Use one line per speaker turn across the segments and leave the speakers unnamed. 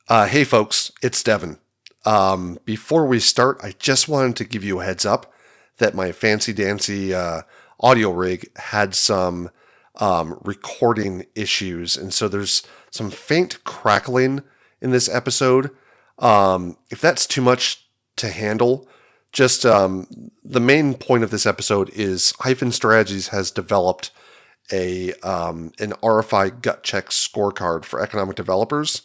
Hey folks, it's Devin. Before we start, I just wanted to give you a heads up that my fancy dancy audio rig had some recording issues, and so there's some faint crackling in this episode. If that's too much to handle, just the main point of this episode is Hyphen Strategies has developed an RFI gut check scorecard for economic developers.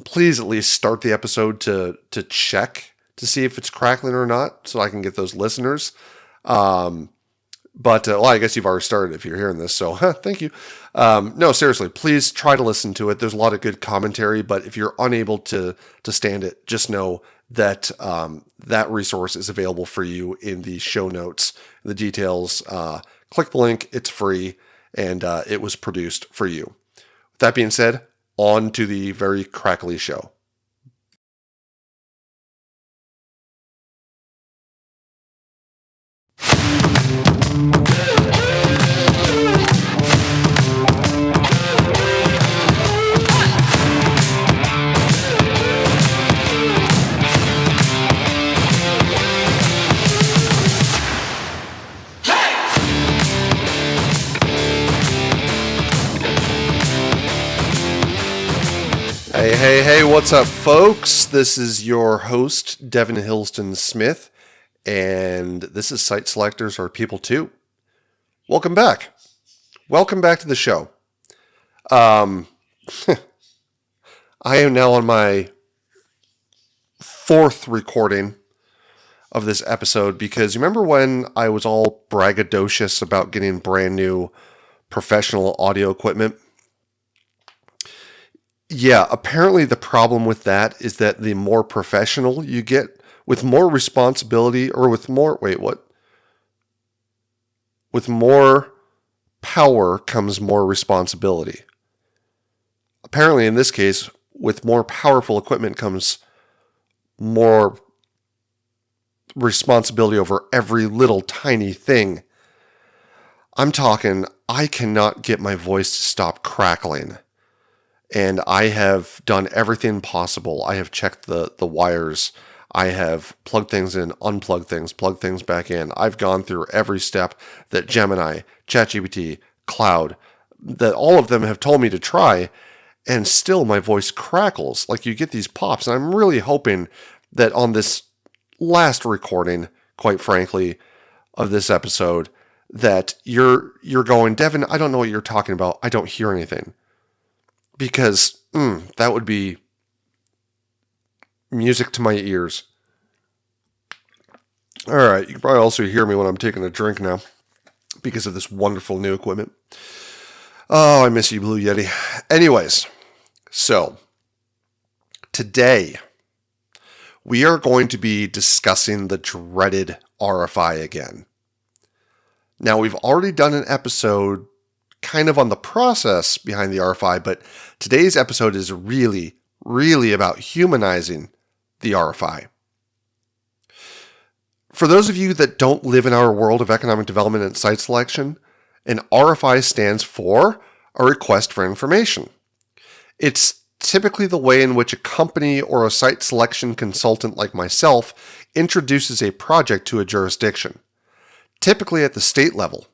Please at least start the episode to check to see if it's crackling or not, so I can get those listeners. But I guess you've already started if you're hearing this, so thank you. No, seriously, please try to listen to it. There's a lot of good commentary, but if you're unable to stand it, just know that that resource is available for you in the show notes. The details, click the link, it's free, and it was produced for you. With that being said, on to the very crackly show. Hey, what's up, folks? This is your host, Devin Hillsdon-Smith, and this is Site Selectors Are People Too. Welcome back. Welcome back to the show. I am now on my fourth recording of this episode because you remember when I was all braggadocious about getting brand new professional audio equipment? Yeah, apparently the problem with that is that the more professional you get, with more responsibility, or with more, with more power comes more responsibility. Apparently in this case, with more powerful equipment comes more responsibility over every little tiny thing. I'm talking, I cannot get my voice to stop crackling. And I have done everything possible. I have checked the wires. I have plugged things in, unplugged things, plugged things back in. I've gone through every step that Gemini, ChatGPT, Cloud, that all of them have told me to try, and still my voice crackles. Like you get these pops. And I'm really hoping that on this last recording, quite frankly, of this episode, that you're going, Devin, I don't know what you're talking about. I don't hear anything. Because that would be music to my ears. All right, you can probably also hear me when I'm taking a drink now because of this wonderful new equipment. Oh, I miss you, Blue Yeti. Anyways, so today we are going to be discussing the dreaded RFI again. Now, we've already done an episode kind of on the process behind the RFI, but today's episode is really, really about humanizing the RFI. For those of you that don't live in our world of economic development and site selection, an RFI stands for a request for information. It's typically the way in which a company or a site selection consultant like myself introduces a project to a jurisdiction, typically at the state level,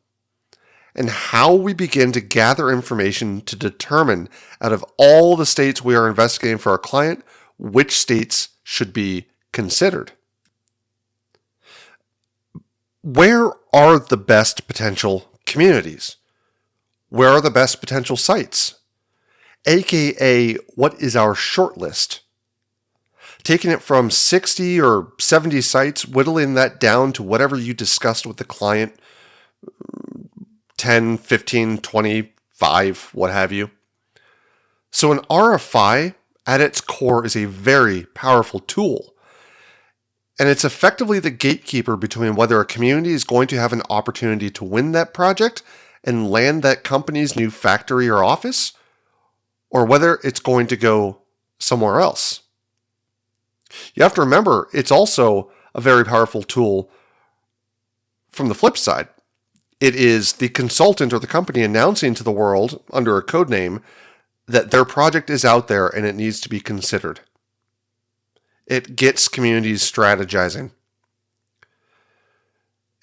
and how we begin to gather information to determine, out of all the states we are investigating for our client, which states should be considered. Where are the best potential communities? Where are the best potential sites? AKA, what is our short list? Taking it from 60 or 70 sites, whittling that down to whatever you discussed with the client, 10, 15, 25, what have you. So an RFI at its core is a very powerful tool. And it's effectively the gatekeeper between whether a community is going to have an opportunity to win that project and land that company's new factory or office, or whether it's going to go somewhere else. You have to remember, it's also a very powerful tool from the flip side. It is the consultant or the company announcing to the world under a code name that their project is out there and it needs to be considered. It gets communities strategizing.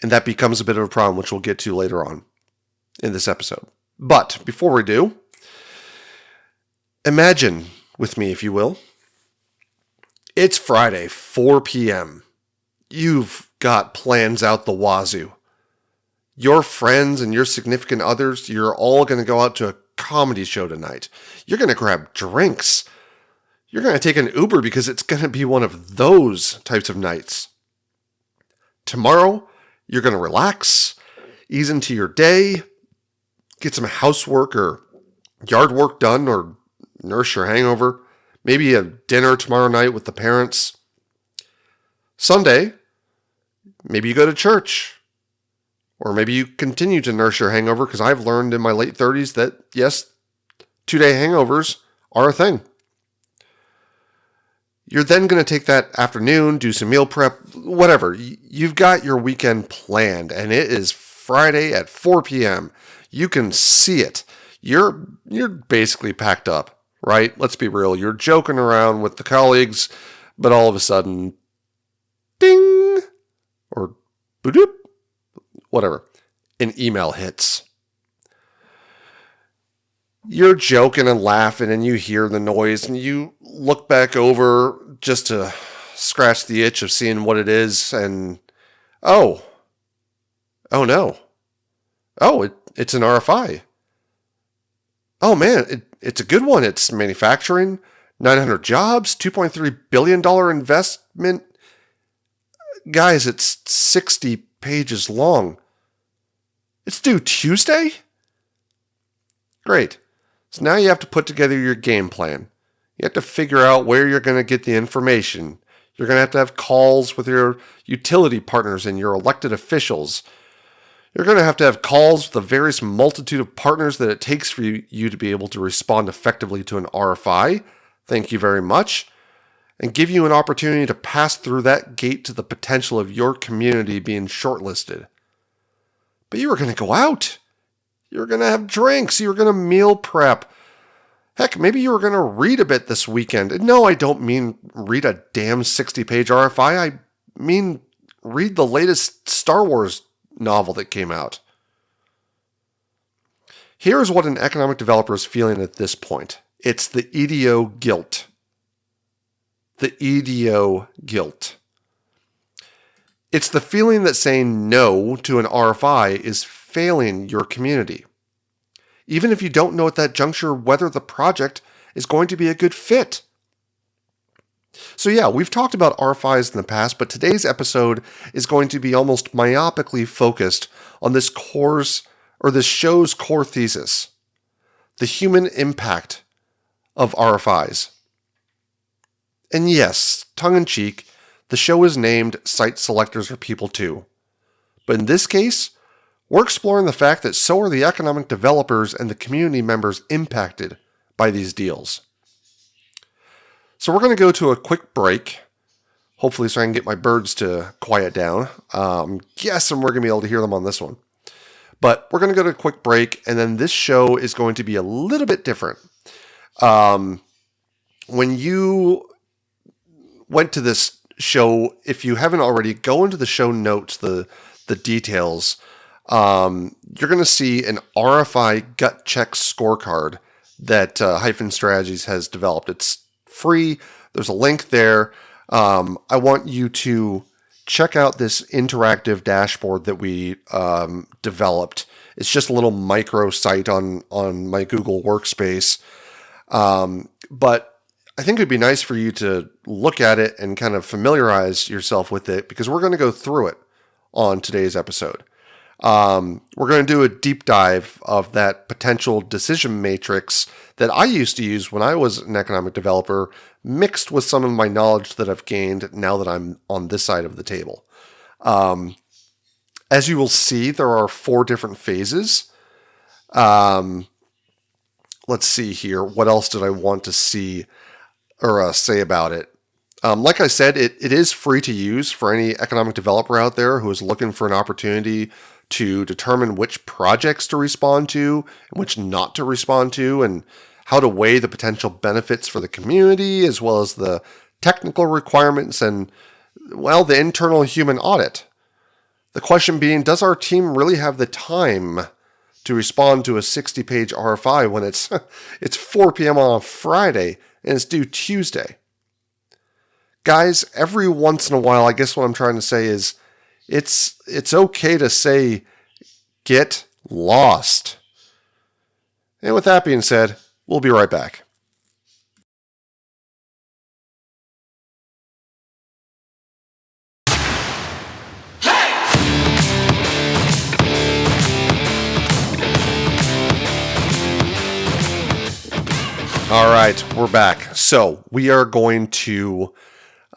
And that becomes a bit of a problem, which we'll get to later on in this episode. But before we do, imagine with me, if you will, it's Friday, 4 p.m. You've got plans out the wazoo. Your friends and your significant others, you're all going to go out to a comedy show tonight. You're going to grab drinks. You're going to take an Uber because it's going to be one of those types of nights. Tomorrow, you're going to relax, ease into your day, get some housework or yard work done or nurse your hangover. Maybe a dinner tomorrow night with the parents. Sunday, maybe you go to church. Or maybe you continue to nurse your hangover, because I've learned in my late 30s that, yes, 2-day hangovers are a thing. You're then going to take that afternoon, do some meal prep, whatever. You've got your weekend planned, and it is Friday at 4 p.m. You can see it. You're basically packed up, right? Let's be real. You're joking around with the colleagues, but all of a sudden, ding, or boop, whatever, an email hits. You're joking and laughing and you hear the noise and you look back over just to scratch the itch of seeing what it is and, oh no. Oh, it's an RFI. Oh man, it's a good one. It's manufacturing, 900 jobs, $2.3 billion investment. Guys, it's 60 pages long. It's due Tuesday? Great. So now you have to put together your game plan. You have to figure out where you're going to get the information. You're going to have calls with your utility partners and your elected officials. You're going to have calls with the various multitude of partners that it takes for you to be able to respond effectively to an RFI. Thank you very much. And give you an opportunity to pass through that gate to the potential of your community being shortlisted. But you were going to go out. You were going to have drinks. You were going to meal prep. Heck, maybe you were going to read a bit this weekend. And no, I don't mean read a damn 60-page RFI. I mean read the latest Star Wars novel that came out. Here's what an economic developer is feeling at this point. It's the EDO guilt. The EDO guilt. It's the feeling that saying no to an RFI is failing your community. Even if you don't know at that juncture whether the project is going to be a good fit. So yeah, we've talked about RFIs in the past, but today's episode is going to be almost myopically focused on this show's core thesis, the human impact of RFIs. And yes, tongue-in-cheek, the show is named Site Selectors Are People Too. But in this case, we're exploring the fact that so are the economic developers and the community members impacted by these deals. So we're going to go to a quick break, hopefully so I can get my birds to quiet down. Guessing we're going to be able to hear them on this one. But we're going to go to a quick break, and then this show is going to be a little bit different. When you went to this show, if you haven't already, go into the show notes, the details. You're going to see an RFI gut check scorecard that Hyphen Strategies has developed. It's free. There's a link there. I want you to check out this interactive dashboard that we developed. It's just a little micro site on my Google Workspace. But I think it'd be nice for you to look at it and kind of familiarize yourself with it, because we're going to go through it on today's episode. We're going to do a deep dive of that potential decision matrix that I used to use when I was an economic developer, mixed with some of my knowledge that I've gained now that I'm on this side of the table. As you will see, there are 4 different phases. Let's see here. What else did I want to see or say about it? Like I said, it is free to use for any economic developer out there who is looking for an opportunity to determine which projects to respond to and which not to respond to, and how to weigh the potential benefits for the community, as well as the technical requirements and, well, the internal human audit. The question being, does our team really have the time to respond to a 60-page RFI when it's 4 p.m. on a Friday and it's due Tuesday? Guys, every once in a while, I guess what I'm trying to say is it's okay to say, get lost. And with that being said, we'll be right back. All right, we're back. So we are going to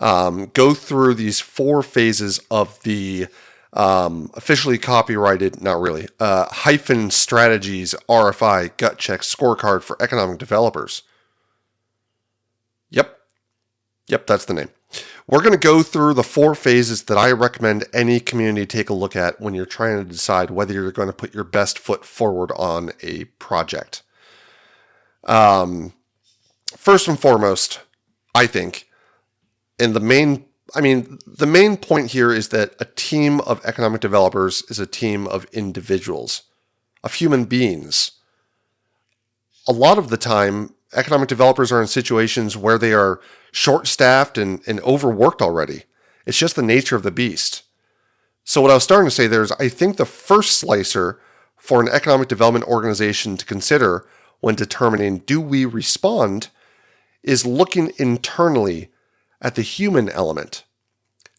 go through these 4 phases of the officially copyrighted, not really, Hyphen Strategies RFI Gut Check Scorecard for Economic Developers. Yep, that's the name. We're going to go through the 4 phases that I recommend any community take a look at when you're trying to decide whether you're going to put your best foot forward on a project. First and foremost, I think, and the main point here is that a team of economic developers is a team of individuals, of human beings. A lot of the time, economic developers are in situations where they are short-staffed and overworked already. It's just the nature of the beast. So what I was starting to say there is, I think the first slicer for an economic development organization to consider when determining do we respond is looking internally at the human element.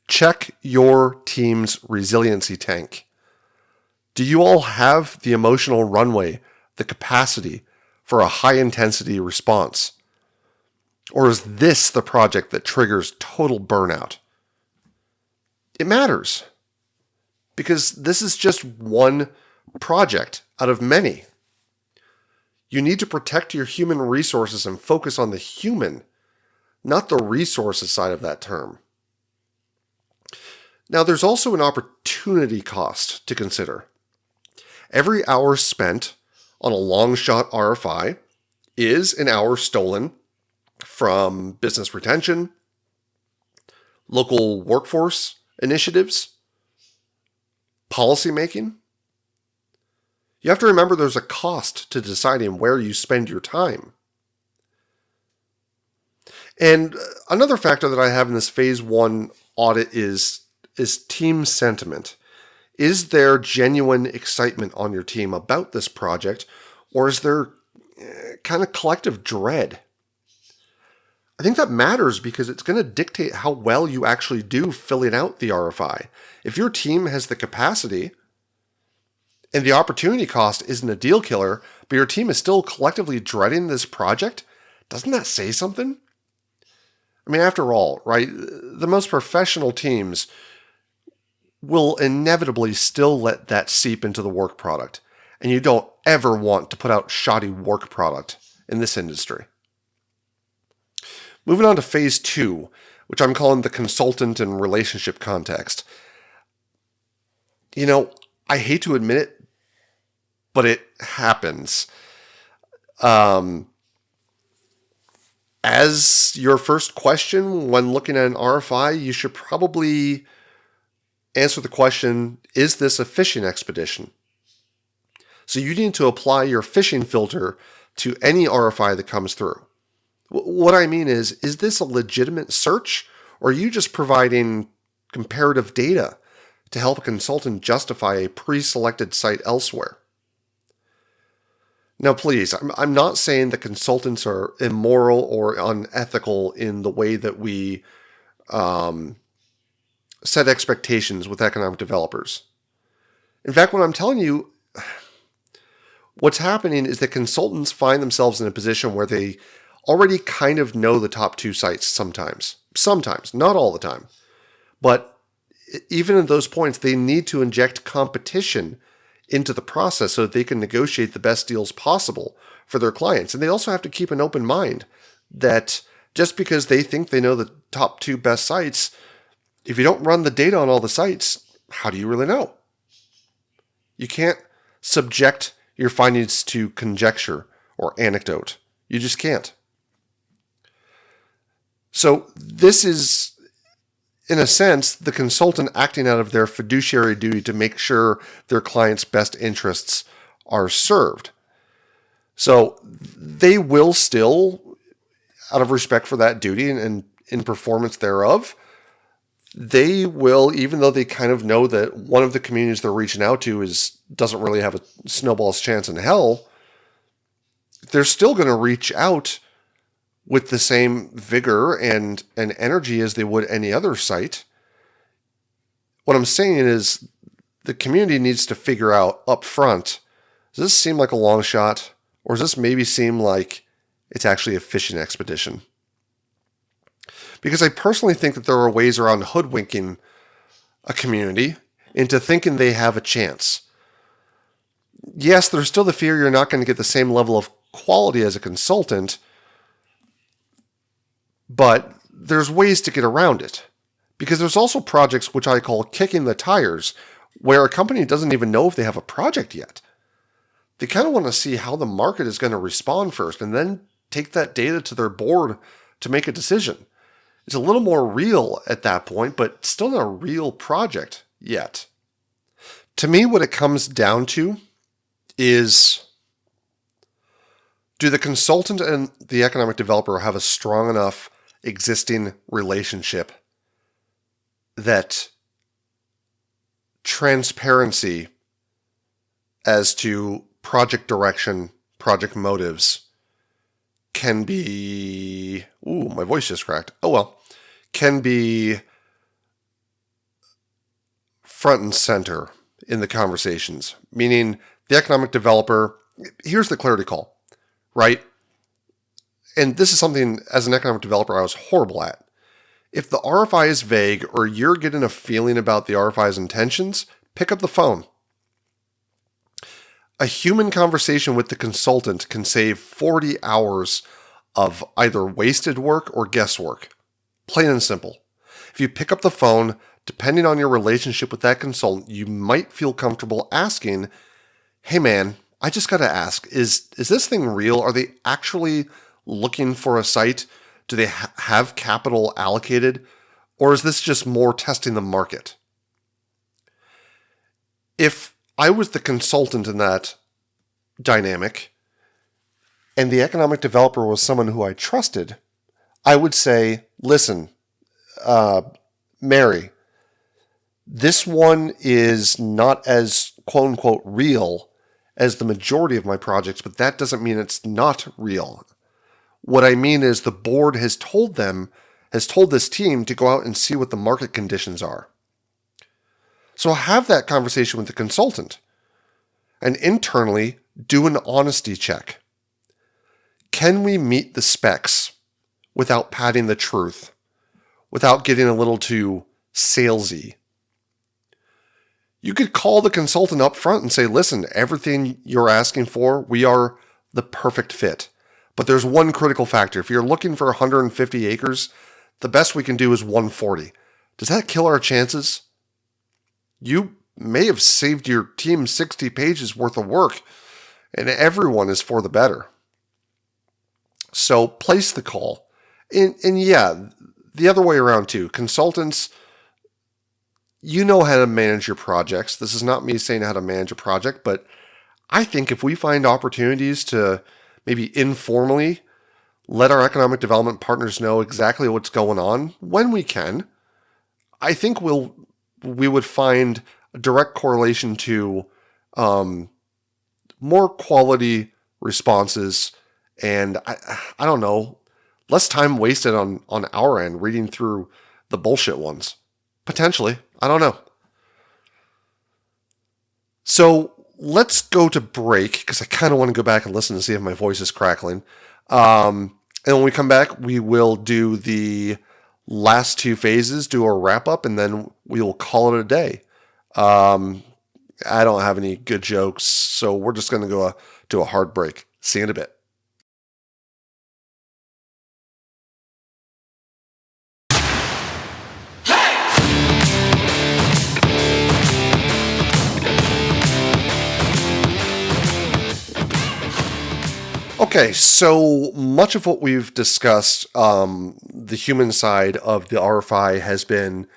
Check your team's resiliency tank. Do you all have the emotional runway, the capacity for a high-intensity response? Or is this the project that triggers total burnout? It matters, because this is just one project out of many. You need to protect your human resources and focus on the human, not the resources side of that term. Now, there's also an opportunity cost to consider. Every hour spent on a long shot RFI is an hour stolen from business retention, local workforce initiatives, policymaking. You have to remember there's a cost to deciding where you spend your time. And another factor that I have in this phase 1 audit is team sentiment. Is there genuine excitement on your team about this project, or is there kind of collective dread? I think that matters because it's going to dictate how well you actually do filling out the RFI. If your team has the capacity and the opportunity cost isn't a deal killer, but your team is still collectively dreading this project, doesn't that say something? I mean, after all, right, the most professional teams will inevitably still let that seep into the work product. And you don't ever want to put out shoddy work product in this industry. Moving on to phase 2, which I'm calling the consultant and relationship context. I hate to admit it, but it happens. As your first question when looking at an RFI, you should probably answer the question, is this a fishing expedition? So you need to apply your fishing filter to any RFI that comes through. What I mean is this a legitimate search, or are you just providing comparative data to help a consultant justify a pre-selected site elsewhere? Now, please, I'm not saying that consultants are immoral or unethical in the way that we set expectations with economic developers. In fact, what I'm telling you, what's happening is that consultants find themselves in a position where they already kind of know the top 2 sites sometimes. Sometimes, not all the time. But even at those points, they need to inject competition into the process so that they can negotiate the best deals possible for their clients. And they also have to keep an open mind that just because they think they know the top 2 best sites, if you don't run the data on all the sites, how do you really know? You can't subject your findings to conjecture or anecdote. You just can't. So this is, in a sense, the consultant acting out of their fiduciary duty to make sure their client's best interests are served. So they will still, out of respect for that duty and in performance thereof, they will, even though they kind of know that one of the communities they're reaching out to doesn't really have a snowball's chance in hell, they're still going to reach out with the same vigor and energy as they would any other site. What I'm saying is the community needs to figure out up front, does this seem like a long shot? Or does this maybe seem like it's actually a fishing expedition? Because I personally think that there are ways around hoodwinking a community into thinking they have a chance. Yes, there's still the fear you're not going to get the same level of quality as a consultant, but there's ways to get around it. Because there's also projects which I call kicking the tires, where a company doesn't even know if they have a project yet. They kind of want to see how the market is going to respond first and then take that data to their board to make a decision. It's a little more real at that point, but still not a real project yet. To me, what it comes down to is, do the consultant and the economic developer have a strong enough existing relationship that transparency as to project direction, project motives can be, my voice just cracked. Oh well, can be front and center in the conversations. Meaning the economic developer, here's the clarity call, right? And this is something as an economic developer I was horrible at. If the RFI is vague or you're getting a feeling about the RFI's intentions, pick up the phone. A human conversation with the consultant can save 40 hours of either wasted work or guesswork. Plain and simple. If you pick up the phone, depending on your relationship with that consultant, you might feel comfortable asking, hey man, I just got to ask, is this thing real? Are they actually looking for a site? Do they have capital allocated? Or is this just more testing the market? If I was the consultant in that dynamic, and the economic developer was someone who I trusted, I would say, listen, Mary, this one is not as quote unquote real as the majority of my projects, but that doesn't mean it's not real. What I mean is the board has told this team to go out and see what the market conditions are. So have that conversation with the consultant and internally do an honesty check. Can we meet the specs without padding the truth, without getting a little too salesy? You could call the consultant up front and say, listen, everything you're asking for, we are the perfect fit. But there's one critical factor. If you're looking for 150 acres, the best we can do is 140. Does that kill our chances? You may have saved your team 60 pages worth of work, and everyone is for the better. So place the call. And yeah, the other way around too. Consultants, you know how to manage your projects. This is not me saying how to manage a project, but I think if we find opportunities to maybe informally let our economic development partners know exactly what's going on when we can, I think we would find a direct correlation to more quality responses and I don't know, less time wasted on our end reading through the bullshit ones. Potentially. I don't know. So let's go to break because I kind of want to go back and listen to see if my voice is crackling. And when we come back, we will do the last two phases, do a wrap up, and then we will call it a day. I don't have any good jokes, so we're just going to go to a hard break. See you in a bit. Okay, so much of what we've discussed, the human side of the RFI has been,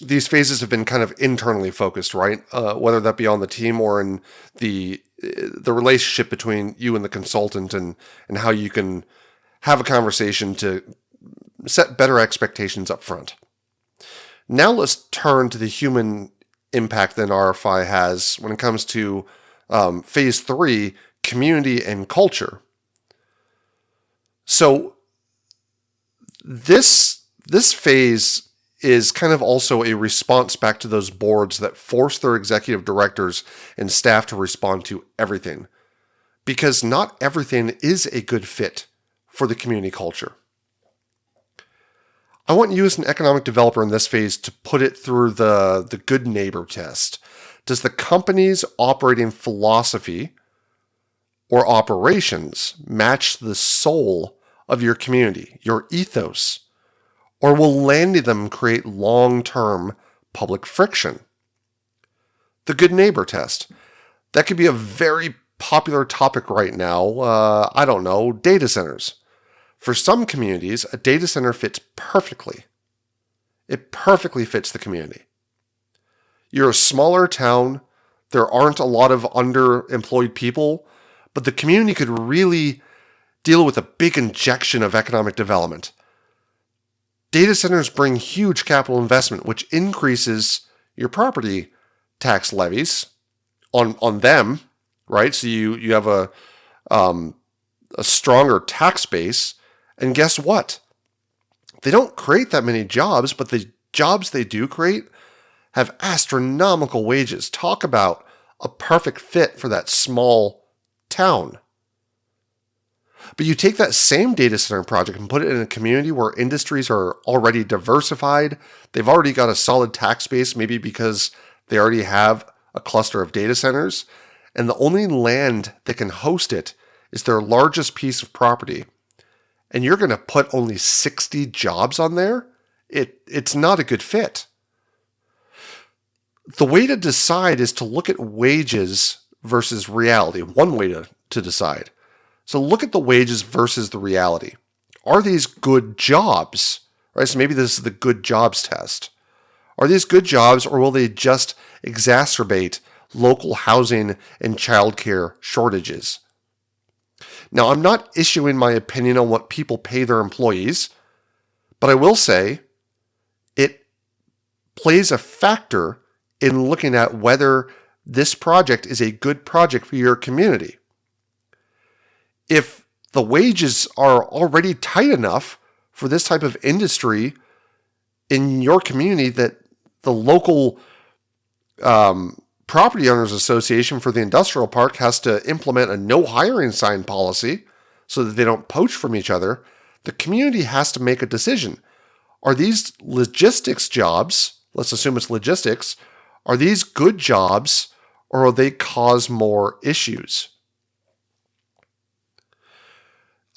these phases have been kind of internally focused, right? Whether that be on the team or in the relationship between you and the consultant, and how you can have a conversation to set better expectations up front. Now let's turn to the human impact that an RFI has when it comes to phase 3, community and culture. So this phase is kind of also a response back to those boards that force their executive directors and staff to respond to everything, because not everything is a good fit for the community culture. I want you as an economic developer in this phase to put it through the good neighbor test. Does the company's operating philosophy or operations match the soul of your community, your ethos? Or will landing them create long-term public friction? The good neighbor test. That could be a very popular topic right now. I don't know, data centers. For some communities, a data center fits perfectly. It perfectly fits the community. You're a smaller town. There aren't a lot of underemployed people, but the community could really deal with a big injection of economic development. Data centers bring huge capital investment, which increases your property tax levies on them, right? So you have a stronger tax base, and guess what? They don't create that many jobs, but the jobs they do create have astronomical wages. Talk about a perfect fit for that small town. But you take that same data center project and put it in a community where industries are already diversified. They've already got a solid tax base, maybe because they already have a cluster of data centers, and the only land that can host it is their largest piece of property. And you're going to put only 60 jobs on there? It's not a good fit. The way to decide is to look at wages versus reality. One way to decide. So look at the wages versus the reality. Are these good jobs? Right? So maybe this is the good jobs test. Are these good jobs, or will they just exacerbate local housing and childcare shortages? Now, I'm not issuing my opinion on what people pay their employees, but I will say it plays a factor in looking at whether this project is a good project for your community. If the wages are already tight enough for this type of industry in your community that the local Property Owners Association for the industrial park has to implement a no hiring sign policy so that they don't poach from each other, the community has to make a decision. Are these logistics jobs, let's assume it's logistics, are these good jobs, or will they cause more issues?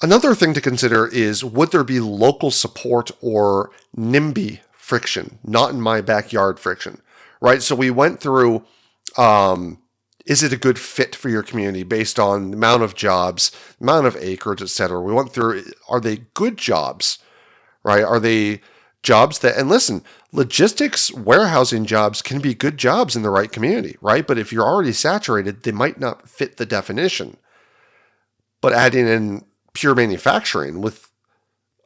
Another thing to consider is, would there be local support or NIMBY friction, not in my backyard friction, right? So we went through, is it a good fit for your community based on the amount of jobs, amount of acreage, etc. We went through, are they good jobs, right? Are they jobs that, and listen, logistics warehousing jobs can be good jobs in the right community, right? But if you're already saturated, they might not fit the definition. But adding in pure manufacturing with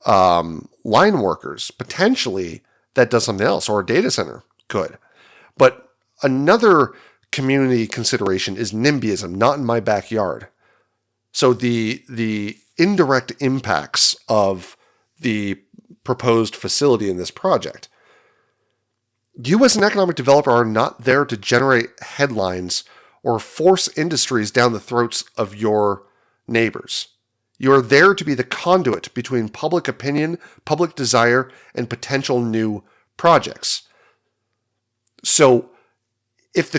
line workers, potentially that does something else, or a data center could. But another community consideration is NIMBYism, not in my backyard. So the indirect impacts of the proposed facility in this project. You as an economic developer are not there to generate headlines or force industries down the throats of your neighbors. You are there to be the conduit between public opinion, public desire, and potential new projects. So if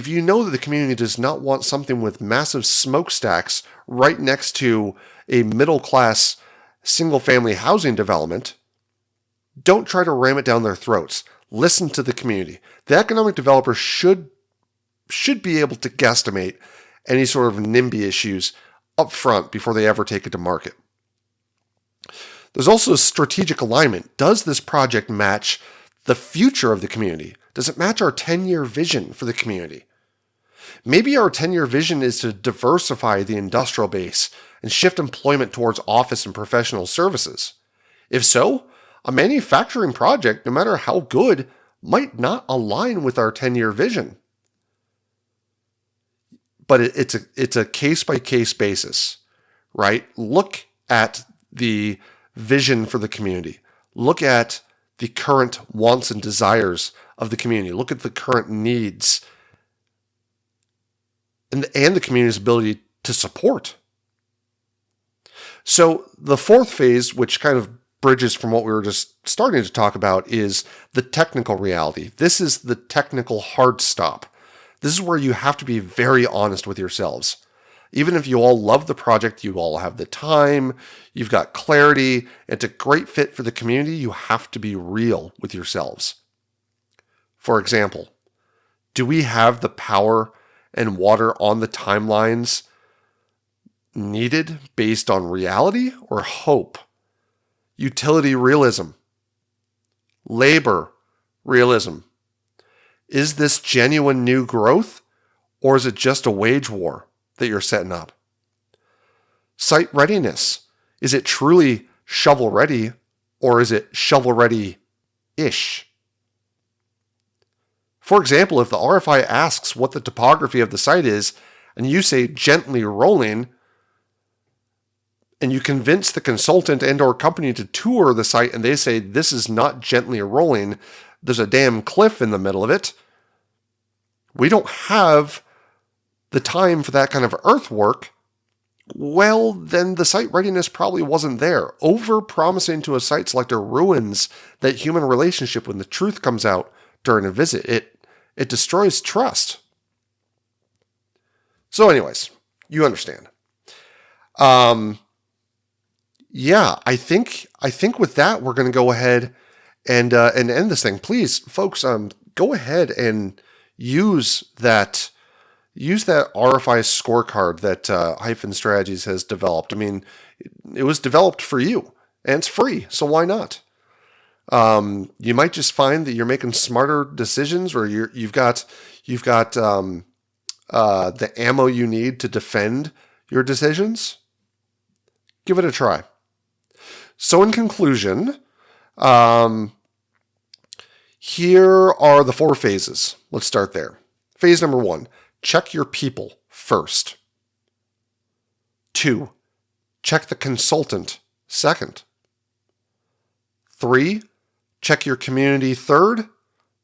you know that the community does not want something with massive smokestacks right next to a middle-class single-family housing development, don't try to ram it down their throats. Listen to the community. The economic developer should be able to guesstimate any sort of NIMBY issues up front before they ever take it to market. There's also strategic alignment. Does this project match the future of the community? Does it match our 10-year vision for the community? Maybe our 10-year vision is to diversify the industrial base and shift employment towards office and professional services. If so, a manufacturing project, no matter how good, might not align with our 10-year vision. But it's a case-by-case basis, right? Look at the vision for the community. Look at the current wants and desires of the community. Look at the current needs and the community's ability to support. So the fourth phase, which kind of bridges from what we were just starting to talk about, is the technical reality. This is the technical hard stop. This is where you have to be very honest with yourselves. Even if you all love the project, you all have the time, you've got clarity, it's a great fit for the community, you have to be real with yourselves. For example, do we have the power and water on the timelines needed based on reality or hope? Utility realism. Labor realism. Is this genuine new growth, or is it just a wage war that you're setting up? Site readiness. Is it truly shovel ready, or is it shovel ready-ish? For example, if the RFI asks what the topography of the site is, and you say gently rolling, and you convince the consultant and or company to tour the site and they say this is not gently rolling, there's a damn cliff in the middle of it, we don't have the time for that kind of earthwork, well, then the site readiness probably wasn't there. Over-promising to a site selector ruins that human relationship when the truth comes out during a visit. It destroys trust. So anyways, you understand. Yeah, I think with that, we're going to go ahead and end this thing. Please, folks, go ahead and use that RFI scorecard that Hyphen Strategies has developed. I mean, it was developed for you, and it's free, so why not? You might just find that you're making smarter decisions, or you've got the ammo you need to defend your decisions. Give it a try. So in conclusion, here are the 4 phases. Let's start there. Phase number 1, check your people first. 2, check the consultant second. 3, check your community third.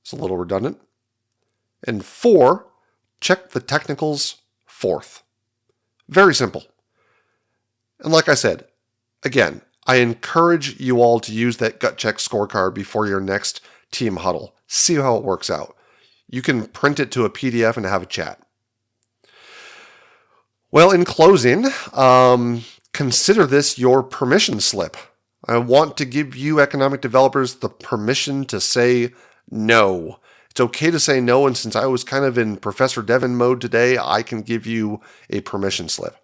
It's a little redundant. And 4, check the technicals fourth. Very simple. And like I said, again, I encourage you all to use that gut check scorecard before your next team huddle. See how it works out. You can print it to a PDF and have a chat. Well, in closing, consider this your permission slip. I want to give you economic developers the permission to say no. It's okay to say no, and since I was kind of in Professor Devin mode today, I can give you a permission slip.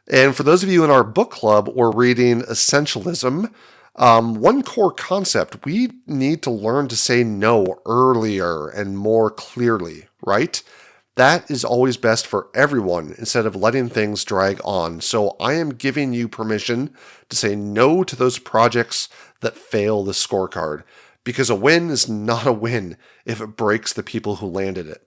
And for those of you in our book club, we're reading Essentialism. One core concept, we need to learn to say no earlier and more clearly, right? That is always best for everyone instead of letting things drag on. So I am giving you permission to say no to those projects that fail the scorecard, because a win is not a win if it breaks the people who landed it.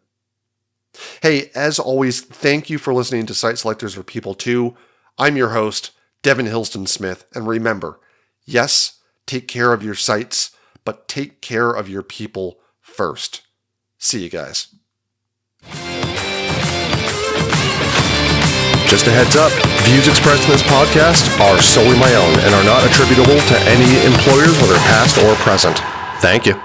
Hey, as always, thank you for listening to Site Selectors for People Too. I'm your host, Devin Hillsdon-Smith, and remember, yes, take care of your sites, but take care of your people first. See you guys. Just a heads up, views expressed in this podcast are solely my own and are not attributable to any employers, whether past or present. Thank you.